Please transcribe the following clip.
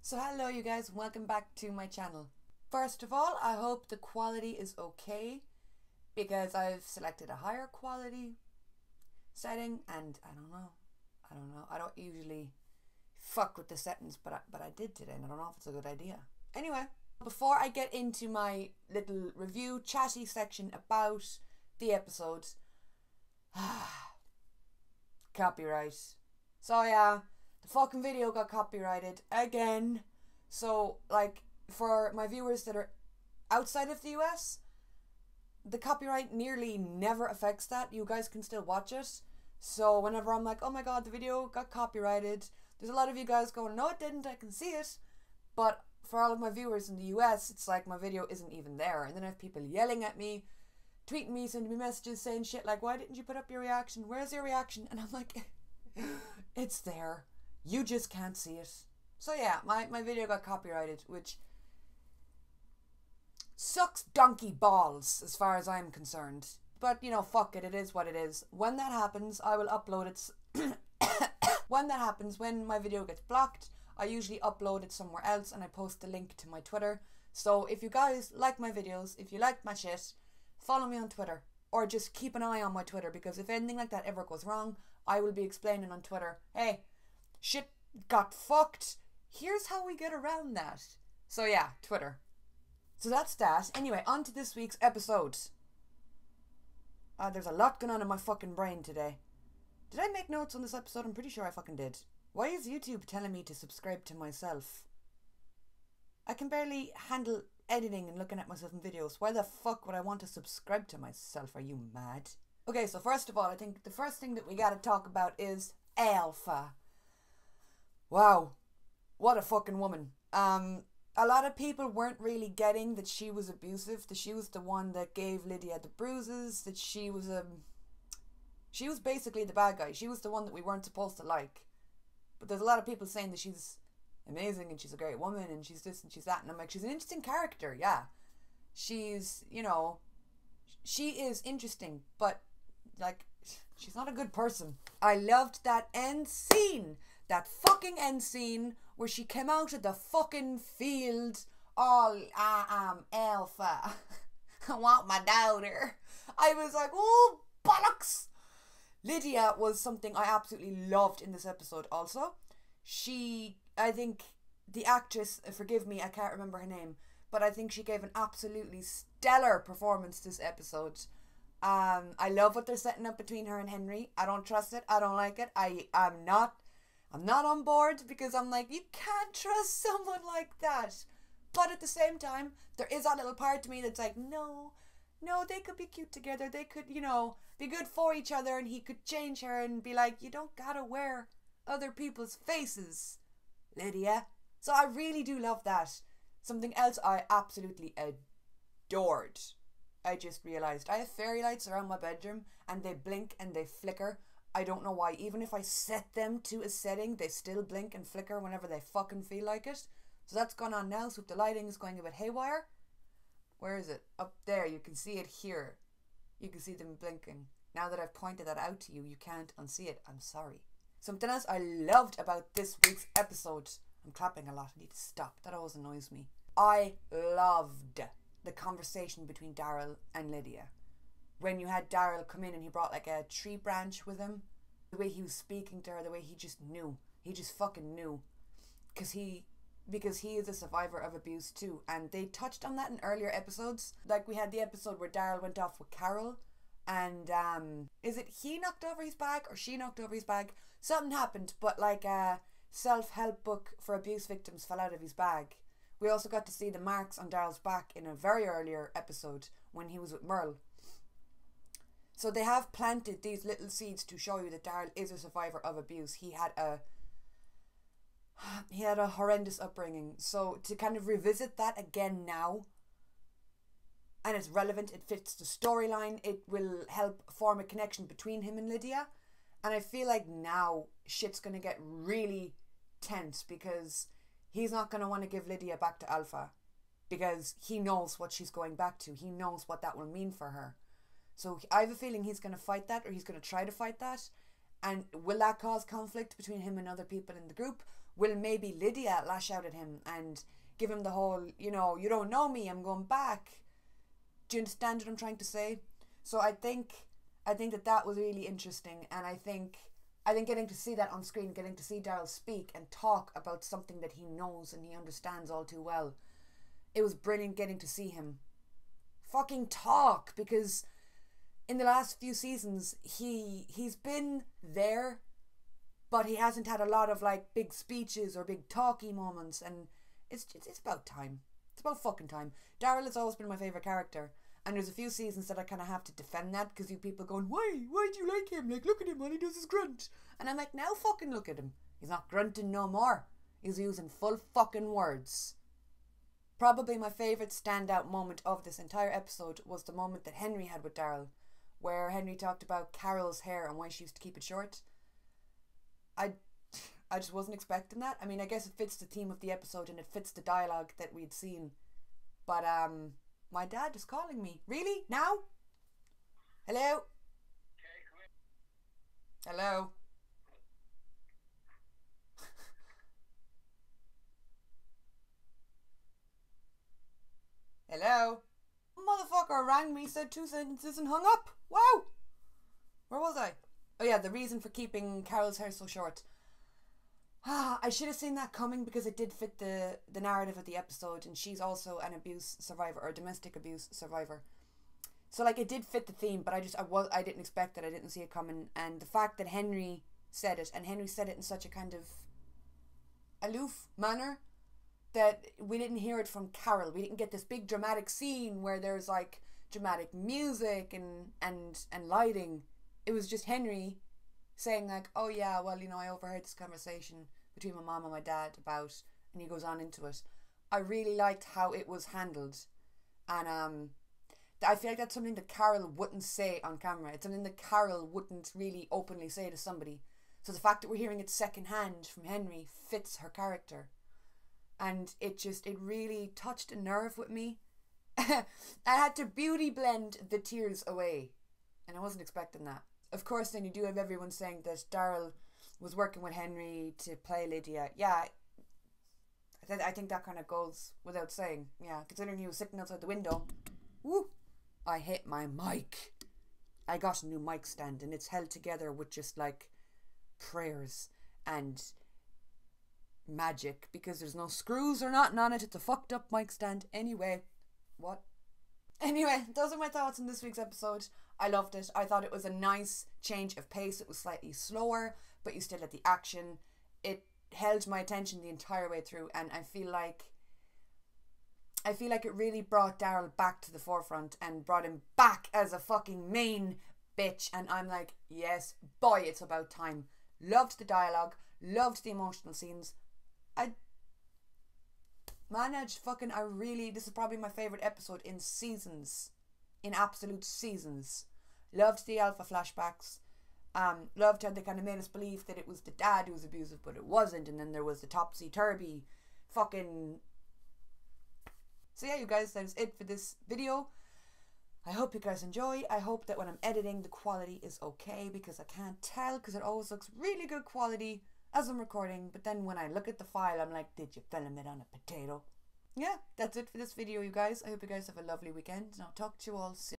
So hello you guys, and welcome back to my channel. First of all, I hope the quality is okay because I've selected a higher quality setting and I don't know. I don't usually fuck with the settings, but I did today and I don't know if it's a good idea. Anyway, before I get into my little review chatty section about the episodes, copyright. So yeah, the fucking video got copyrighted again. So like, for my viewers that are outside of the US, the copyright nearly never affects that. You guys can still watch it. So whenever I'm like, oh my god, the video got copyrighted, there's a lot of you guys going, no it didn't, I can see it. But for all of my viewers in the US, it's like my video isn't even there. And then I have people yelling at me, tweeting me, sending me messages saying shit like, why didn't you put up your reaction? Where's your reaction? And I'm like, it's there. You just can't see it. So yeah, my video got copyrighted, which sucks donkey balls as far as I'm concerned. But, you know, fuck it, it is what it is. When that happens, I will upload it. When that happens, when my video gets blocked, I usually upload it somewhere else and I post the link to my Twitter. So if you guys like my videos, if you like my shit, follow me on Twitter. Or just keep an eye on my Twitter, because if anything like that ever goes wrong, I will be explaining on Twitter, hey, shit got fucked. Here's how we get around that. So yeah, Twitter. So that's that. Anyway, on to this week's episode. There's a lot going on in my fucking brain today. Did I make notes on this episode? I'm pretty sure I fucking did. Why is YouTube telling me to subscribe to myself? I can barely handle editing and looking at myself in videos. Why the fuck would I want to subscribe to myself? Are you mad? Okay, so first of all, I think the first thing that we gotta talk about is Alpha. Wow. What a fucking woman. A lot of people weren't really getting that she was abusive, that she was the one that gave Lydia the bruises, that she was basically the bad guy. She was the one that we weren't supposed to like. But there's a lot of people saying that she's amazing and she's a great woman and she's this and she's that. And I'm like, she's an interesting character, yeah. She's, you know, she is interesting, but like, she's not a good person. I loved that end scene. That fucking end scene where she came out of the fucking field all, I am Alpha. I want my daughter. I was like, oh, bollocks. Lydia was something I absolutely loved in this episode also. I think the actress, forgive me, I can't remember her name, but I think she gave an absolutely stellar performance this episode. I love what they're setting up between her and Henry. I don't trust it. I don't like it. I'm not on board, because I'm like, you can't trust someone like that. But at the same time, there is that little part to me that's like, no, they could be cute together. They could, you know, be good for each other, and he could change her and be like, you don't gotta wear other people's faces, Lydia. So I really do love that. Something else I absolutely adored. I just realised I have fairy lights around my bedroom and they blink and they flicker. I don't know why. Even if I set them to a setting, they still blink and flicker whenever they fucking feel like it. So that's gone on now. So if the lighting is going a bit haywire, where is it? Up there. You can see it here. You can see them blinking. Now that I've pointed that out to you, you can't unsee it. I'm sorry. Something else I loved about this week's episode. I'm clapping a lot. I need to stop. That always annoys me. I loved the conversation between Daryl and Lydia. When you had Daryl come in and he brought like a tree branch with him, the way he was speaking to her, the way he just knew. He just fucking knew. Because he is a survivor of abuse too. And they touched on that in earlier episodes. Like we had the episode where Daryl went off with Carol. And is it he knocked over his bag or she knocked over his bag? Something happened, but like a self-help book for abuse victims fell out of his bag. We also got to see the marks on Daryl's back in a very earlier episode when he was with Merle. So they have planted these little seeds to show you that Daryl is a survivor of abuse. He had a horrendous upbringing. So to kind of revisit that again now, and it's relevant, it fits the storyline, it will help form a connection between him and Lydia. And I feel like now shit's going to get really tense, because he's not going to want to give Lydia back to Alpha, because he knows what she's going back to. He knows what that will mean for her. So I have a feeling he's going to fight that, or he's going to try to fight that. And will that cause conflict between him and other people in the group? will maybe Lydia lash out at him and give him the whole, you know, you don't know me, I'm going back. Do you understand what I'm trying to say? So I think that was really interesting, and I think getting to see that on screen, getting to see Daryl speak and talk about something that he knows and he understands all too well, it was brilliant getting to see him fucking talk, because in the last few seasons he's been there, but he hasn't had a lot of like big speeches or big talky moments, and it's about time. It's about fucking time. Daryl has always been my favourite character, and there's a few seasons that I kind of have to defend that, because you people going, why do you like him? Like, look at him, all he does is grunt. And I'm like, now fucking look at him. He's not grunting no more. He's using full fucking words. Probably my favourite standout moment of this entire episode was the moment that Henry had with Daryl, where Henry talked about Carol's hair and why she used to keep it short. I just wasn't expecting that. I mean, I guess it fits the theme of the episode and it fits the dialogue that we'd seen. But my dad is calling me. Really? Now? Hello? Hello? Hello? Motherfucker rang me, said 2 sentences and hung up. Wow! Where was I? Oh yeah, the reason for keeping Carol's hair so short. I should have seen that coming, because it did fit the narrative of the episode, and she's also an abuse survivor, or a domestic abuse survivor. So like, it did fit the theme, but I didn't expect it. I didn't see it coming. And the fact that Henry said it, and Henry said it in such a kind of aloof manner, that we didn't hear it from Carol. We didn't get this big dramatic scene where there's like dramatic music and lighting. It was just Henry saying like, oh yeah, well, you know, I overheard this conversation between my mom and my dad about, and he goes on into it. I really liked how it was handled, and I feel like that's something that Carol wouldn't say on camera. It's something that Carol wouldn't really openly say to somebody. So the fact that we're hearing it secondhand from Henry fits her character, and it really touched a nerve with me. I had to beauty blend the tears away, and I wasn't expecting that. Of course, then you do have everyone saying that Daryl was working with Henry to play Lydia. Yeah, I think that kind of goes without saying. Yeah, considering he was sitting outside the window. Woo! I hit my mic. I got a new mic stand, and it's held together with just like prayers and magic, because there's no screws or nothing on it. It's a fucked up mic stand. Anyway, what? Anyway, those are my thoughts on this week's episode. I loved it. I thought it was a nice change of pace. It was slightly slower, but you still had the action. It held my attention the entire way through, and I feel like it really brought Daryl back to the forefront and brought him back as a fucking main bitch. And I'm like, yes, boy, it's about time. Loved the dialogue, loved the emotional scenes. This is probably my favourite episode in seasons. In absolute seasons. Loved the alpha flashbacks. Loved how they kind of made us believe that it was the dad who was abusive, but it wasn't. And then there was the topsy-turvy fucking... So yeah, you guys, that is it for this video. I hope you guys enjoy. I hope that when I'm editing, the quality is okay, because I can't tell, because it always looks really good quality as I'm recording. But then when I look at the file, I'm like, did you film it on a potato? Yeah, that's it for this video, you guys. I hope you guys have a lovely weekend, and I'll talk to you all soon.